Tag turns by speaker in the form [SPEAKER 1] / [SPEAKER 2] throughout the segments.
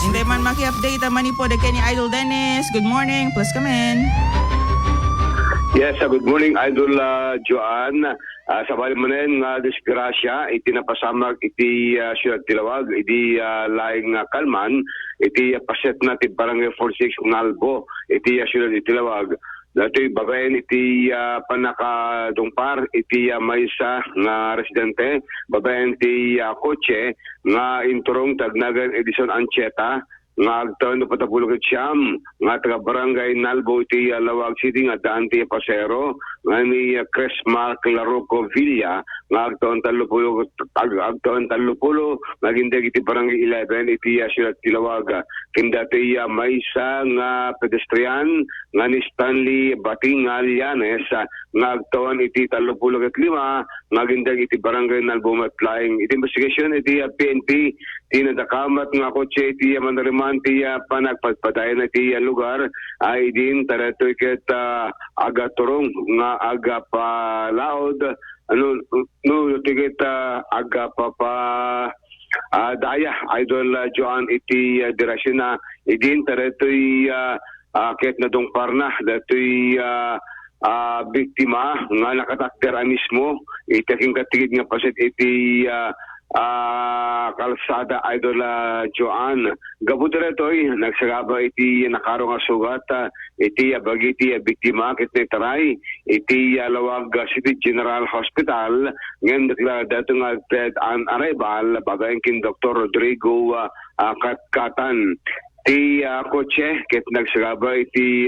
[SPEAKER 1] Hindi man maki-update man ni po de Kenny Idol Dennis. Good morning. Please come in.
[SPEAKER 2] Yes, good morning Idol Joan. Sa bali manen nga disgrasya iti napasamag iti Siyudad Tilawag iti laing Kalman iti paset na ti Barangay 46 Unalbo iti Siyudad Tilawag. Dato'y babaen iti panakadungpar iti maysa nga residente babaen iti kotse nga inturong tagnagan Edison Ancheta nga agtaon do patapulog siyam nga taga Barangay Nalbo iti Lawag City nga daan ti pasero nga ni Chris Mark Laroco Villa nga agtaon talupulog nagindag iti Barangay 11 iti Siyudad Tilawag kinda ti maysa nga pedestrian nga ni Stanley Batingal Yanes nga agtaon iti talupulog at 5 nagindag iti Barangay Nalbo Matlaing iti investigation iti PNP tinadakamat nga kotse iti manariman ti panagpagpadayan na ti lugar ay din taratoy ket aga turong nga aga palaod tiket aga pa daya Idol Joan iti direksyon na idin taratoy ket nadungpar na datoy biktima nga nakatakder mismo itaking katigid nga paset iti kalsada Idol Joan. Gabudretoy nagsagaba iti nakarong sugat iti bagiti biktima ket taray iti Lawag City General Hospital ngem dato nga dead on arrival babaeng kin Dr. Rodrigo Katkatan. Ti kotse ket nagsagaba iti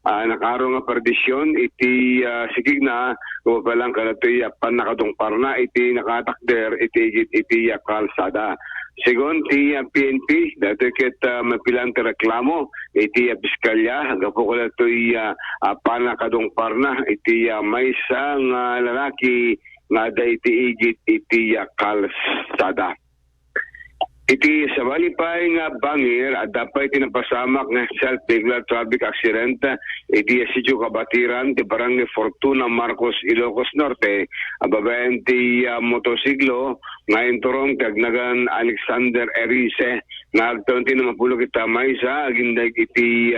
[SPEAKER 2] nakarong perdisyon iti sigigna o palang kalatoy panakadungpar na iti nakatakder iti kalsada. Sigon ti PNP dato ket mapilang ti reklamo iti piskalya gapo kalatoy panakadungpar na iti maysa nga lalaki nga da iti iti kalsada. Iti sa balipay nga bangir at dapat tinapasamak nga self-declared traffic accident iti Sitio Kabatiran ti Barangay Fortuna Marcos Ilocos Norte ababayan ti motosiklo nga inturong tagnagan Alexander Erice nga agtaon ti namapulog ita maysa agindag iti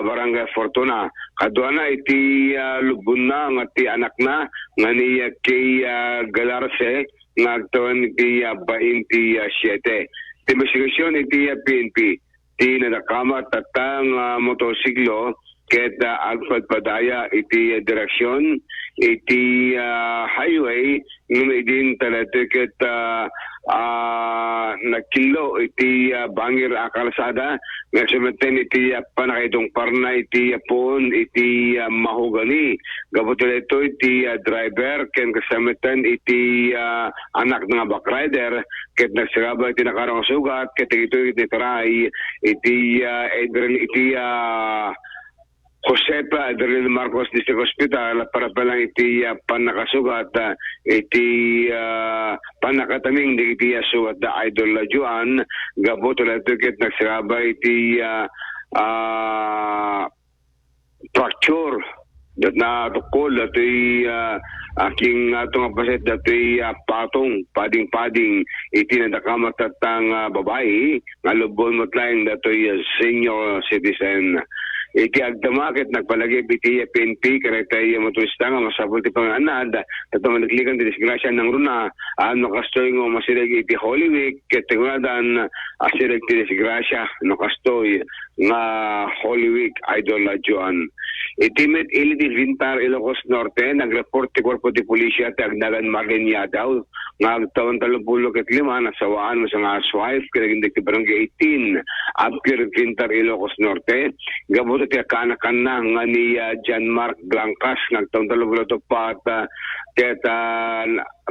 [SPEAKER 2] Barangay Fortuna kadua na iti lubun na nga ti anak na nga ni kay Galarse ngagtawan iti 27. Investigasyon iti PNP ti nadakamat tatang motosiklo ket agpadpadaya iti direksyon iti highway ngem idin talato ket nakilo iti bangir kalsada nga sumeten iti panakaidungpar na iti pon iti mahogani gabutol ito iti driver ken kasametan iti anak nga backrider ket nagsagaba iti nakarang sugat ket ito iti taray iti Josepa Adrian Marcos District Hospital para palang iti panakasugat iti panakataming di iti sugat da Idol Joan gabot ulit ket nagsiraba iti fracture dat na tukol iti aking itong paset dato'y patong pading-pading iti nadakamat tatang babae nga lubon matlaing dato'y senior citizen. Iti agdamakit nagpalagay iti PNP karetay motorista nga masabol ti panganad tato managlikan ti disgrasya ng runa kastoy nga masidag iti Holy Week ket tingunadan asidag ti disgrasya kastoy nga Holy Week Idol Joan. Iti met ili di Vintar Ilocos Norte nagreport ti korpo ti pulisya ti agnagan Magenya daw nga agtaon 35 nasawaan mo sa nga housewife kinagindig ti Barangay 18 Abkir Vintar Ilocos Norte gabot ti kanakan na nga ni John Mark Blancas nagtaon 32 pat ket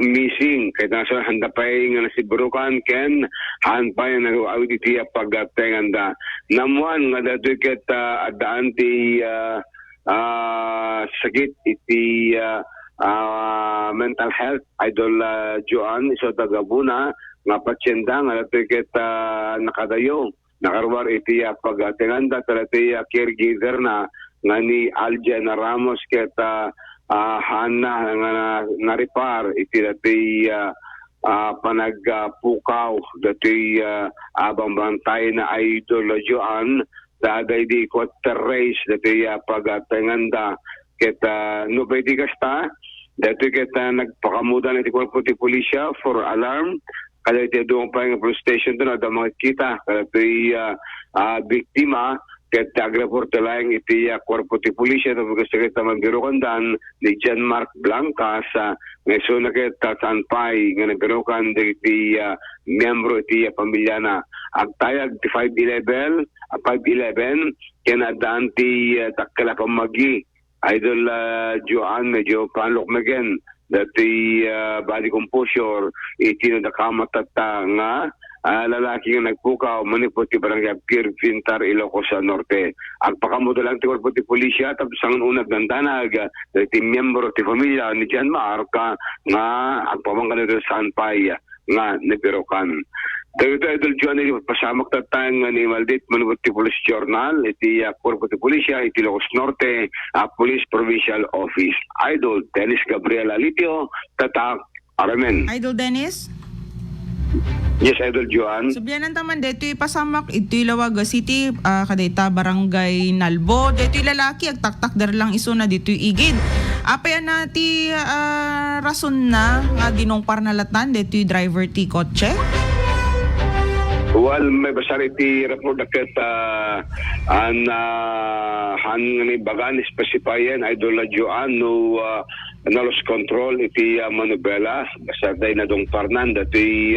[SPEAKER 2] missing kay nasa handa pay nga nasiburukan ken han pay nag-awid iti pagtenganda namuan nga datoy ket adaan ti sakit iti mental health Idol Joan iso tagabuna nga pasyenda nga datoy ket nakadayo nakarwar iti pagtenganda talati caregiver na nga ni Aljan Ramos ket Hana nga naripar iti dati panagpukaw dati abang bantay na Idol Joan dagay di quarter race dati pagtenganda kita no pwede kasta dati kita nagpakamuda na ti Korpo ti Pulisya for alarm kada iti doon pa yung police station doon ada mga kita kada iti biktima ket agreporte lang iti Korpo ti Pulisya tapos kasi kita magbirokandan ni John Mark Blanca sa meso na kita sanpay nga nagbirokan iti miyembro iti pamilya na agtayag ti 511 kinadaan ti takkala pamagi Idol Joan medyo panlok magen dati body composure iti na nakamatata nga lalaki nga nagpukaw manipot ti barangay Pier Vintar Ilocos Norte. Agpakamudo lang ti Korpo ti Pulisya tapos ang unag nandanag ti miyembro ti pamilya ni John Mark nga agpamangkan nito sa Sanpay nga nipirokan. Dito Idol Joan ay pasamak tatang ni Maldit manubot ti Police Journal iti Korpo ti Pulisya iti Ilocos Norte Police Provincial Office. Idol Dennis Gabriel Alitio tatak Aramen.
[SPEAKER 1] Idol Dennis?
[SPEAKER 2] Yes, Idol Joan.
[SPEAKER 1] So biyanan taman dito pasamak ito Lawaga City kadayta barangay Nalbo dito lalaki agtaktak dar lang iso na dito igid. Apay na ti rason na nga dinongpar na latan dito driver ti kotse.
[SPEAKER 2] Well, may basar iti report daket han ni bagan specifyen Idol Joan no lost control iti manubela basar day na dong parnan dati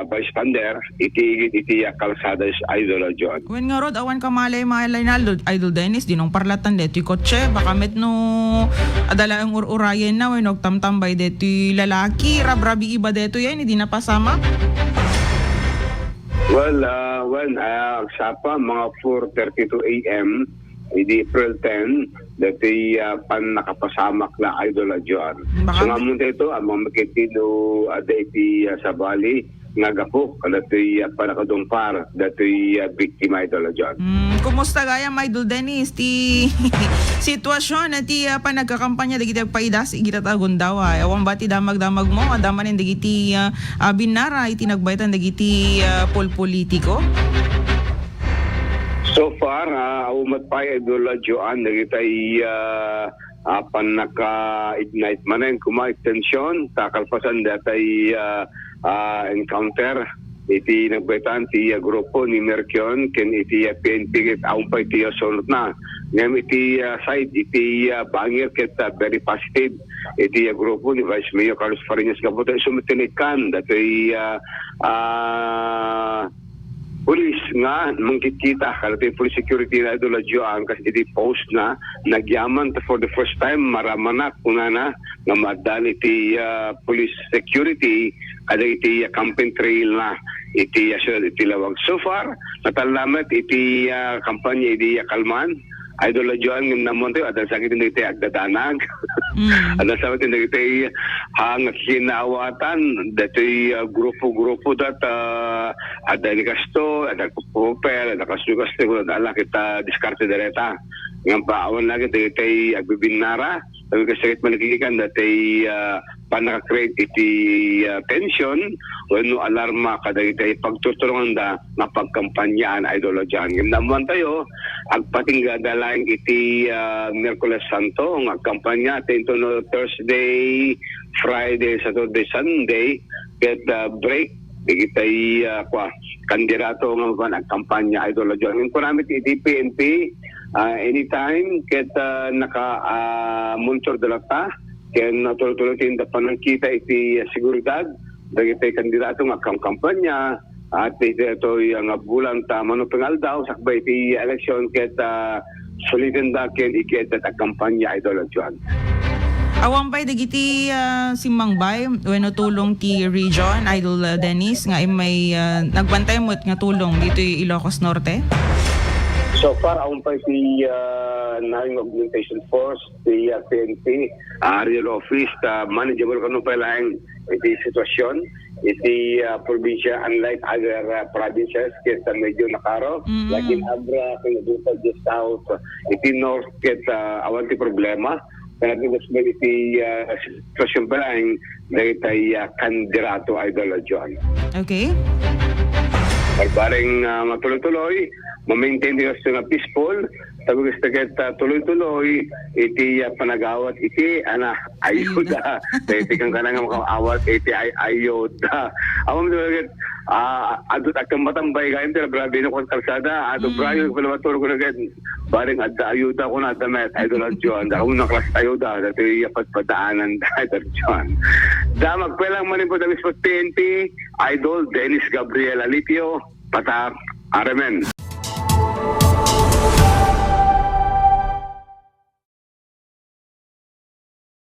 [SPEAKER 2] bystander iti kalsada Idol Joan.
[SPEAKER 1] When nga rod awan kamalay Naldo Idol Dennis dinong parlatan dito kotse baka met no adala ang urayen na when tamtambay dito lalaki rabrabi iba dito yan hindi napasama.
[SPEAKER 2] Well, sapa mga 4:32 a.m. Idi April 10 dati pan nakapasamak na Idol Joan. So nga muna ito ang mga makitino dati sa Bali nga gapok dati panakadumpar dati biktima Idol Joan.
[SPEAKER 1] Kumusta gaya Idol Dennis ti sitwasyon na ti panagkakampanya dagiti paidas igita tagundaw awan ba ti damag-damag mo adaman en dagiti binara iti nagbaitan dagiti politiko.
[SPEAKER 2] So far, umat pa Idol Joan, nagitay panaka-ignite manen, kuma-extension, takalpasan datay encounter, iti nagbaitan ti grupo ni Merkion, ken iti PNP, aun pa iti sunod na. Ngam iti side, iti bangir ket very positive, iti grupo ni Vice Mayor Carlos Fariñas Gabuta, sumitinikan, datay police nga mangkikita kalati police security na Idol Joan kasi iti post na nagyaman for the first time maramanak kunana nga madan iti police security kada iti campaign trail na iti lawag. So far natalamat iti kampanya iti kalman Idol Joan ng namonte at sakit hindi tayo agdadanag. At sakit hindi tayo hang hinawatan dati grupo-grupo dat ada ni kasto, ada kupopel, ada kasto-kasto kung ala kita diskarte direta. Ngayon pa awan lagi tayo agbibinara. Sabi kasakit manikikikan dati panaka-create iti tension no alarma kada iti pagtutulungan da na pagkampanyaan Idol Joan. Ngayon naman tayo agpating dalaing iti Miyerkules Santo ang kampanya tento no Thursday, Friday, Saturday, Sunday get break digitay kandidato nga ang kampanya Idol Joan. Ngayon kuramit iti PNP anytime ket naka-monitor dalata ken natulog-tulotin da panangkita iti seguridad dagiti kandidato nga kampanya at ito yung bulan ta manupingal daw sakbay iti eleksyon ket sulitin da ken iket at kampanya Idol Joan.
[SPEAKER 1] Awan ba'y dagiti simangbay wenno tulong ti region Idol Dennis nga may nagbantay mo nga tulong dito Ilocos Norte?
[SPEAKER 2] So far, aun pa si Naring Augmentation Force, si PNP, Real Office, manageable kanu pa lang iti sitwasyon. Iti probinsya, unlike other provinces, kaya medyo nakaro. Like in Abra, kung dito just south, iti north, kaya awan ti problema. Kanapos mo iti sitwasyon pa lang dahil tayo kandidato idol John.
[SPEAKER 1] Okay?
[SPEAKER 2] Barbaring matuloy-tuloy, ma-maintain din gusto nga peaceful, sabi gusto kita tuloy-tuloy, iti panagawat, iti ayuda. Iti kang kanang makaawat, iti ayuda. Ako mo talaga, adot akang matambay kayo, pero brabe na kong kalsada, ato brayo, palabator ko na ganyan, baring adda ayuda ko na damit, idol at John, ako na klas ayuda, dati yapat padaanan, idol John. Magpelang manin po tamis po TNT, idol Dennis Gabriel Alitio, Patak, Aramen.